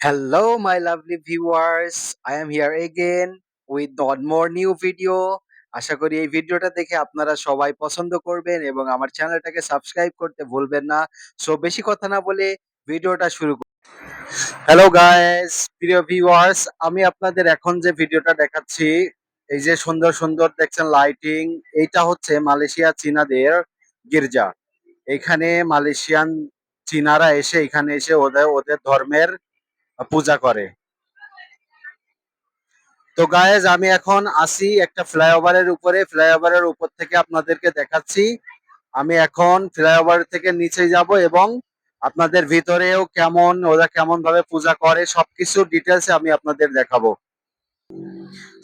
Hello, my lovely viewers. I am here again with one more new video. আশা করি এই ভিডিওটা দেখে আপনারা সবাই পছন্দ করবেন এবং আমার চ্যানেলটাকে সাবস্ক্রাইব করতে ভুলবেন না। সো বেশি কথা না বলে ভিডিওটা শুরু করি। হ্যালো গাইস, প্রিয় ভিউয়ার্স, আমি আপনাদের এখন যে ভিডিওটা দেখাচ্ছি, এই যে সুন্দর সুন্দর দেখছেন লাইটিং, এইটা হচ্ছে মালয়েশিয়া চীনাদের গির্জা। এখানে মালয়েশিয়ান চীনারা এসে এখানে এসে ওদের ওদের ধর্মের পূজা করে। তো গায়েজ আমি এখন আসি একটা ফ্লাইওভারের উপরে, ফ্লাইওভারের উপর থেকে আপনাদেরকে দেখাচ্ছি। আমি এখন ফ্লাইওভার থেকে নিচে যাব এবং আপনাদের ভিতরেও কেমন ওরা কেমন ভাবে পূজা করে সবকিছু ডিটেলসে আমি আপনাদের দেখাবো।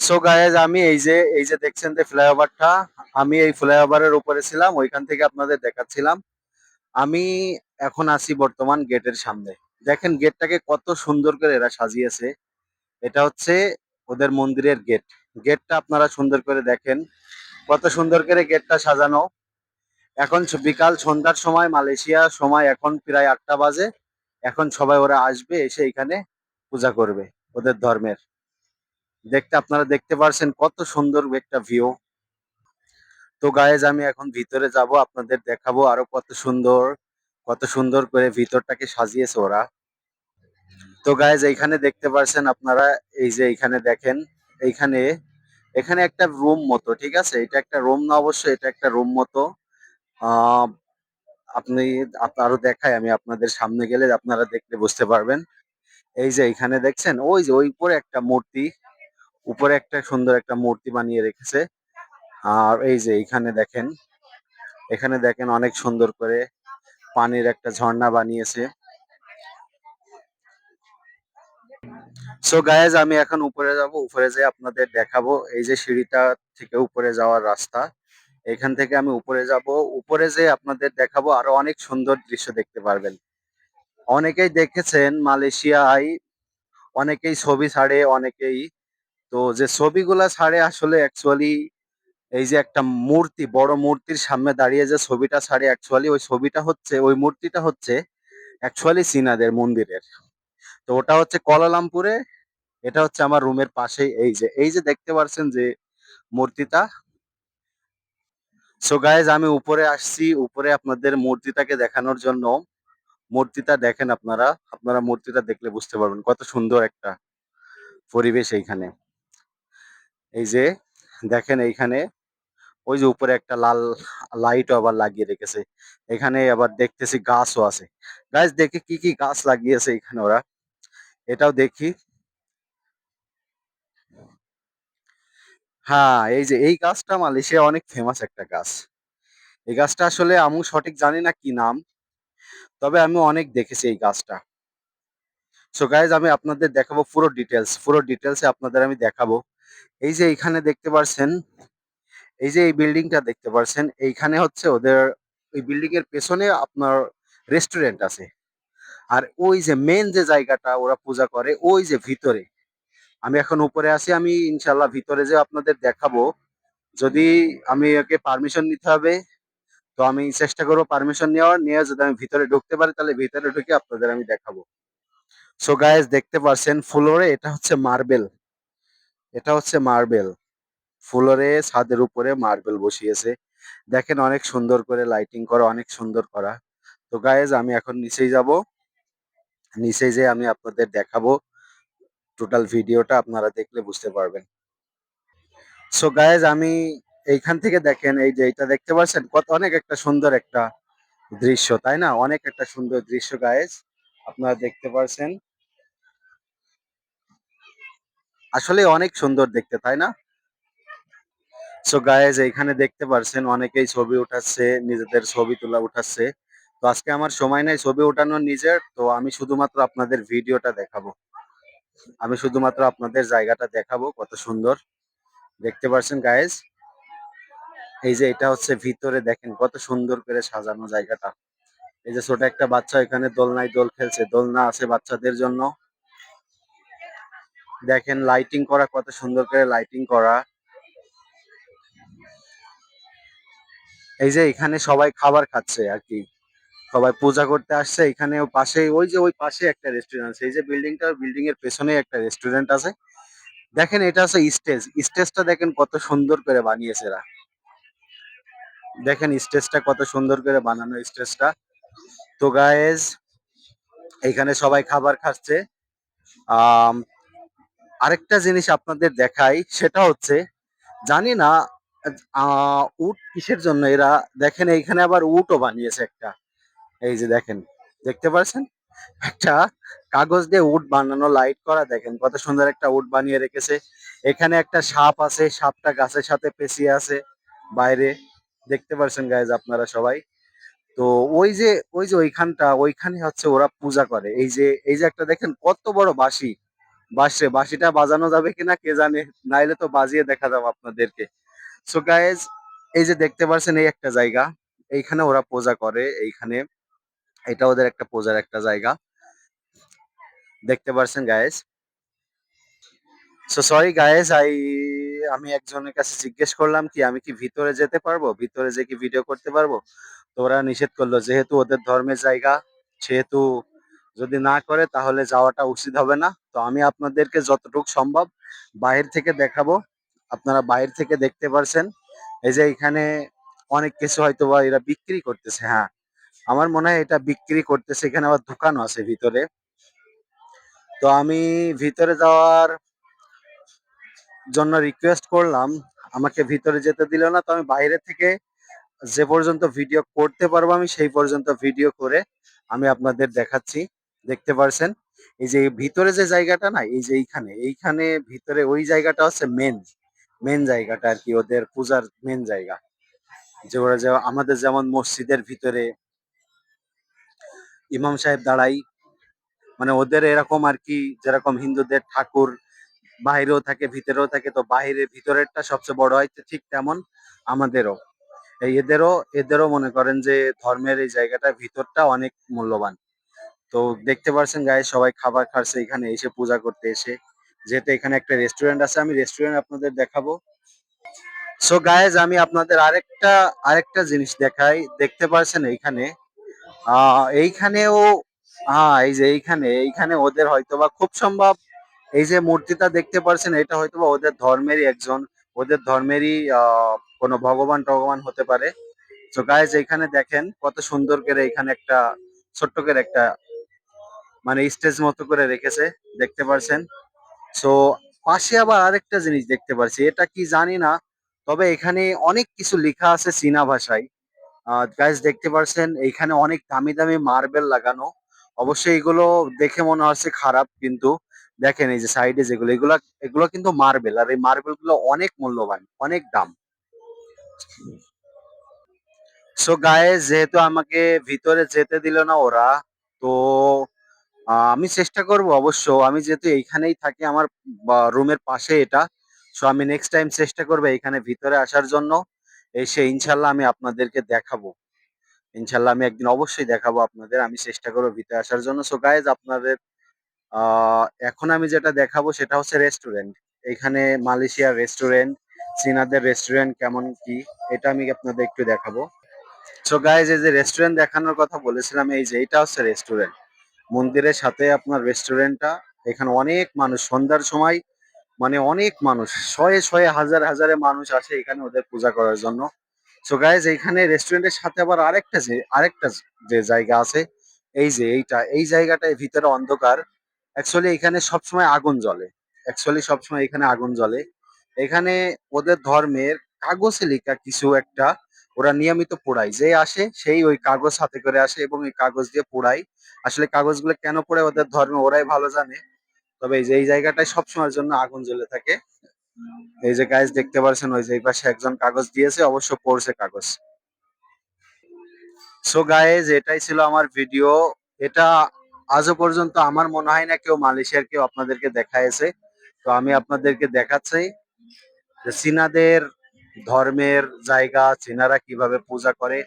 সো গায়েজ আমি এই যে দেখছেন যে ফ্লাইওভারটা, আমি এই ফ্লাইওভারের উপরে ছিলাম, ওইখান থেকে আপনাদের দেখাচ্ছিলাম। আমি এখন আসি বর্তমান গেটের সামনে। দেখেন গেটটাকে কত সুন্দর করে এরা সাজিয়েছে। এটা হচ্ছে ওদের মন্দিরের গেট। গেটটা আপনারা সুন্দর করে দেখেন, কত সুন্দর করে গেটটা সাজানো। এখন বিকাল সন্ধ্যার সময়, মালয়েশিয়া সময় এখন প্রায় 8টা বাজে। এখন সবাই ওরা আসবে, এসে এখানে পূজা করবে ওদের ধর্মের। দেখতে আপনারা দেখতে পারছেন কত সুন্দর একটা ভিউ। তো গায়েজ আমি এখন ভিতরে যাব, আপনাদের দেখাবো আরো কত সুন্দর করে ভিতরটাকে সাজিয়েছে ওরা। তো গায়েজ এইখানে দেখতে পারছেন আপনারা, এই যে এইখানে দেখেন, এইখানে এখানে একটা রুম মতো, ঠিক আছে, এটা একটা রুম না, অবশ্যই এটা একটা রুম মতো। আহ আপনি আরো দেখাই, আমি আপনাদের সামনে গেলে আপনারা দেখলে বুঝতে পারবেন। এই যে এখানে দেখছেন, ওই যে ওই উপরে একটা মূর্তি, উপরে একটা সুন্দর একটা মূর্তি বানিয়ে রেখেছে। আর এই যে এখানে দেখেন অনেক সুন্দর করে পানির একটা ঝর্ণা বানিয়েছে। সো গায়েজ আমি এখন উপরে যাব, উপরে যেয়ে আপনাদের দেখাবো এই যে সিঁড়িটা থেকে উপরে যাওয়ার রাস্তা। এখান থেকে আমি উপরে যাব, উপরে যেয়ে আপনাদের দেখাবো আরো অনেক সুন্দর দৃশ্য দেখতে পারবেন। অনেকেই দেখেছেন মালয়েশিয়ায়, অনেকেই ছবি ছাড়ে, অনেকেই তো যে ছবিগুলা ছাড়ে আসলে অ্যাকচুয়ালি এই যে একটা মূর্তি, বড় মূর্তির সামনে দাঁড়িয়ে যে ছবিটা ছাড়ে, অ্যাকচুয়ালি ওই ছবিটা হচ্ছে, ওই মূর্তিটা হচ্ছে অ্যাকচুয়ালি চীনাদের মন্দিরের। তো ওটা হচ্ছে কুয়ালালামপুরে, এটা হচ্ছে আমার রুমের পাশেই। এই যে দেখতে পাচ্ছেন যে মূর্তিটা। সো গাইজ আমি উপরে আসছি, উপরে আপনাদের মূর্তিটাকে দেখানোর জন্য। মূর্তিটা দেখেন আপনারা, আপনারা মূর্তিটা দেখলে বুঝতে পারবেন কত সুন্দর একটা পরিবেশ এইখানে। এই যে দেখেন এইখানে ওই যে উপরে একটা লাল লাইটও আবার লাগিয়ে রেখেছে। এখানে আবার দেখতেছি গাছও আছে। গাছ দেখে কি কি গাছ লাগিয়েছে এখানে ওরা, এটাও দেখি। হ্যাঁ, এই যে এই গাছটা মালয়েশিয়া অনেক ফেমাস একটা গাছ। এই গাছটা আসলে আমি সঠিক জানি না কি নাম, তবে আমি অনেক দেখেছি এই গাছটা। সো গাইজ আমি আপনাদের দেখাবো পুরো ডিটেলসে আপনাদের আমি দেখাবো। এই যে এইখানে দেখতে পারছেন, এই যে এই বিল্ডিংটা দেখতে পারছেন, এইখানে হচ্ছে ওদের ওই বিল্ডিং এর পেছনে আপনার রেস্টুরেন্ট আছে। আর ওই যে মেন যে জায়গাটা ওরা পূজা করে, ওই যে ভিতরে। আমি এখন উপরে আছি, আমি ইনশাল্লাহ ভিতরে যে আপনাদের দেখাবো। যদি আমি ওকে পারমিশন নিতে হবে, তো আমি চেষ্টা করবো পারমিশন নিয়ে যদি আমি ভিতরে ঢুকতে পারি তাহলে ভিতরে ঢুকে আপনাদের আমি দেখাবো। সো গাইজ দেখতে পাচ্ছেন ফ্লোরে এটা হচ্ছে মার্বেল, এটা হচ্ছে মার্বেল। ফ্লোরে ছাদের উপরে মার্বেল বসিয়েছে। দেখেন অনেক সুন্দর করে লাইটিং করা, অনেক সুন্দর করা। তো গাইজ আমি এখন নিচেই যাব, নিচে যে আমি আপনাদের দেখাবো, টোটাল ভিডিওটা আপনারা দেখলে বুঝতে পারবেন। সো গাইজ আমি এইখান থেকে দেখেন, এই যে এটা দেখতে পাচ্ছেন কত অনেক একটা সুন্দর একটা দৃশ্য, তাই না? অনেক একটা সুন্দর দৃশ্য গাইজ, আপনারা দেখতে পাচ্ছেন। আসলে অনেক সুন্দর দেখতে, তাই না? সো গাইজ এইখানে দেখতে পারছেন অনেকেই ছবি উঠাচ্ছে, নিজেদের ছবি তোলা উঠাচ্ছে। তো আজকে আমার সময় নাই ছবি উঠানোর নিজের, তো আমি শুধুমাত্র আপনাদের ভিডিওটা দেখাবো। আমি শুধুমাত্র আপনাদের জায়গাটা দেখাবো কত সুন্দর দেখতে পারছেন গাইজ। এই যে এটা হচ্ছে ভিতরে, দেখেন কত সুন্দর করে সাজানো জায়গাটা। এই যে ছোট একটা বাচ্চা এখানে দোলনায় দোল খেলছে, দোলনা আছে বাচ্চাদের জন্য। দেখেন লাইটিং করা, কত সুন্দর করে লাইটিং করা। এই যে এখানে সবাই খাবার খাচ্ছে আর কি। সবাই পূজা করতে আসছে এখানে। পাশে ওই যে ওই পাশে একটা রেস্টুরেন্ট আছে, এই যে বিল্ডিংটা, বিল্ডিং এর পেছনে একটা রেস্টুরেন্ট আছে। দেখেন এটা আছে স্টেজ, স্টেজটা দেখেন কত সুন্দর করে বানিয়েছে এরা। দেখেন স্টেজটা কত সুন্দর করে বানানো স্টেজটা। তো গায়েজ এখানে সবাই খাবার খাচ্ছে। আম, আরেকটা জিনিস আপনাদের দেখাই, সেটা হচ্ছে জানি না উট কিসের জন্য এরা, দেখেন এইখানে আবার উটও বানিয়েছে একটা। এই যে দেখেন, দেখতে পাচ্ছেন একটা কাগজ দিয়ে উট বানানো, লাইট করা, দেখেন কত সুন্দর একটা উট বানিয়ে রেখেছে। এখানে একটা সাপ আছে, সাপটা গাছের সাথে পেঁচিয়ে আছে বাইরে, দেখতে পাচ্ছেন গাইজ আপনারা সবাই। তো ওই যে ওইখানটা, ওইখানে হচ্ছে ওরা পূজা করে। এই যে একটা দেখেন কত বড় বাঁশি, বাঁশিটা বাজানো যাবে কিনা কে জানে, নাইলে তো বাজিয়ে দেখা যাবে আপনাদেরকে। সো গাইজ এই যে দেখতে পাচ্ছেন এই একটা জায়গা, এইখানে ওরা পূজা করে এইখানে। এটা ওদের একটা পূজার একটা জায়গা, দেখতে পাচ্ছেন গাইজ। সো সরি গাইজ, আমি একজনের কাছে জিজ্ঞেস করলাম কি আমি কি ভিতরে যেতে পারবো, ভিতরে যে কি ভিডিও করতে পারবো। তো ওরা নিষেধ করলো, যেহেতু ওদের ধর্মের জায়গা, সেহেতু যদি না করে তাহলে যাওয়াটা উচিত হবে না। তো আমি আপনাদেরকে যতটুকু সম্ভব বাইরে থেকে দেখাবো, আপনারা বাইরে থেকে দেখতে পারছেন। এই যে এখানে অনেক কিছু হয়তো বা এরা বিক্রি করতেছে, হ্যাঁ আমার মনে হয় এটা বিক্রি করতেছে, এখানে আবার দোকানও আছে ভিতরে। তো আমি ভিতরে যাওয়ার জন্য রিকোয়েস্ট করলাম, আমাকে ভিতরে যেতে দিল না। তো আমি বাইরে থেকে যে পর্যন্ত ভিডিও করতে পারবো আমি সেই পর্যন্ত ভিডিও করে আমি আপনাদের দেখাচ্ছি, দেখতে পারছেন। এই যে ভিতরে যে জায়গাটা না, এই যে এইখানে এইখানে ভিতরে ওই জায়গাটা হচ্ছে মেন, মেন জায়গাটা আর কি, ওদের পূজার মেন জায়গা। যে ওরা যে আমাদের যেমন মসজিদের ভিতরে ইমাম সাহেব দাঁড়াই, মানে ওদের এরকম আর কি, যেরকম হিন্দুদের ঠাকুর বাইরেও থাকে ভিতরেও থাকে, তো বাইরে ভিতরেরটা সবচেয়ে বড় হয়, তো ঠিক তেমন আমাদেরও এই এদেরও মনে করেন যে ধর্মের এই জায়গাটা ভিতরটা অনেক মূল্যবান। তো দেখতে পাচ্ছেন গায়ে সবাই খাবার খাচ্ছে এখানে এসে, পূজা করতে এসে। যেহেতু এখানে একটা রেস্টুরেন্ট আছে, আমি রেস্টুরেন্ট আপনাদের দেখাবো। সো গায়েজ আমি আপনাদের আরেকটা জিনিস দেখাই, দেখতে পাচ্ছেন এইখানে এইখানেও, হ্যাঁ এই যে এইখানে এইখানে ওদের হয়তোবা খুব সম্ভব এই যে মূর্তিটা দেখতে পাচ্ছেন, এটা হয়তোবা ওদের ধর্মেরই একজন, ওদের ধর্মেরই কোনো ভগবান টগবান হতে পারে। তো গাইজ এখানে দেখেন কত সুন্দর করে এখানে একটা ছোট্ট করে একটা মানে স্টেজ মতো করে রেখেছে, দেখতে পারছেন। সো পাশে আবার আরেকটা জিনিস দেখতে পারছি, এটা কি জানি না, তবে এখানে অনেক কিছু লেখা আছে চীনা ভাষায়। গাইজ দেখতে পারছেন এইখানে অনেক দামি দামি মার্বেল লাগানো। অবশ্যই এগুলো দেখে মনে হচ্ছে খারাপ, কিন্তু দেখেন এই যে সাইডে যেগুলো, এগুলা এগুলো কিন্তু মার্বেল, আর এই মার্বেল গুলো অনেক মূল্যবান, অনেক দাম। সো গায়ে যেহেতু আমাকে ভিতরে যেতে দিল না ওরা, তো আমি চেষ্টা করব অবশ্য, আমি যেহেতু এইখানেই থাকি, আমার রুমের পাশে এটা। সো আমি নেক্সট টাইম চেষ্টা করবো এখানে ভিতরে আসার জন্য, এসে ইনশাল্লাহ আমি আপনাদেরকে দেখাবো। ইনশাল্লাহ আমি একদিন অবশ্যই দেখাবো আপনাদের, আমি চেষ্টা করবো ভিতরে আসার জন্য। সো গাইজ আপনাদের এখন আমি যেটা দেখাবো সেটা হচ্ছে রেস্টুরেন্ট। এখানে মালয়েশিয়ার রেস্টুরেন্ট, চীনাদের রেস্টুরেন্ট কেমন কি, এটা আমি আপনাদের একটু দেখাবো। সো গাইজ এই যে রেস্টুরেন্ট দেখানোর কথা বলেছিলাম, এই যে এটা হচ্ছে রেস্টুরেন্ট, মন্দিরের সাথে আপনার রেস্টুরেন্টটা। এখানে অনেক মানুষ সন্ধ্যার সময়, মানে অনেক মানুষ, শয়ে শয়ে হাজার হাজারে মানুষ আসে এখানে ওদের পূজা করার জন্য। সো গাইজ এইখানে রেস্টুরেন্টের সাথে আবার আরেকটা যে জায়গা আছে, এই যে এই জায়গাটায় ভিতরে অন্ধকার। অ্যাকচুয়ালি এখানে সবসময় আগুন জ্বলে, অ্যাকচুয়ালি সবসময় এখানে আগুন জ্বলে। এখানে ওদের ধর্মের কাগজে লেখা কিছু একটা ওরা নিয়মিত পোড়ায়, যে আসে সেই ওই কাগজ হাতে করে আসে এবং এই কাগজ দিয়ে পোড়ায়। আসলে কাগজগুলো কেন পোড়ায় ওদের ধর্মে ওরাই ভালো জানে। তবে এই যে এই জায়গাটায় সবসময়ের জন্য আগুন জ্বলে থাকে। এই যে গাইজ দেখতে পাচ্ছেন, ওই যে এই পাশে একজন কাগজ দিয়েছে, অবশ্য পড়ছে কাগজ। সো গাইজ এটাই ছিল আমার ভিডিও। এটা আজও পর্যন্ত আমার মনে হয় না কেউ মালয়েশিয়ার কেউ আপনাদেরকে দেখায়ছে। তো আমি আপনাদেরকে দেখাচ্ছি যে চীনাদের ধর্মের জায়গা, চীনারা কিভাবে পূজা করে।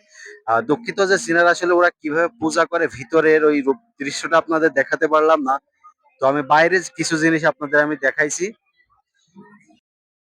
দুঃখিত যে চীনারা আসলে ওরা কিভাবে পূজা করে ভিতরের ওই দৃশ্যটা আপনাদের দেখাতে পারলাম না। তো আমি বাইরে কিছু জিনিস আপনাদের আমি দেখাইছি।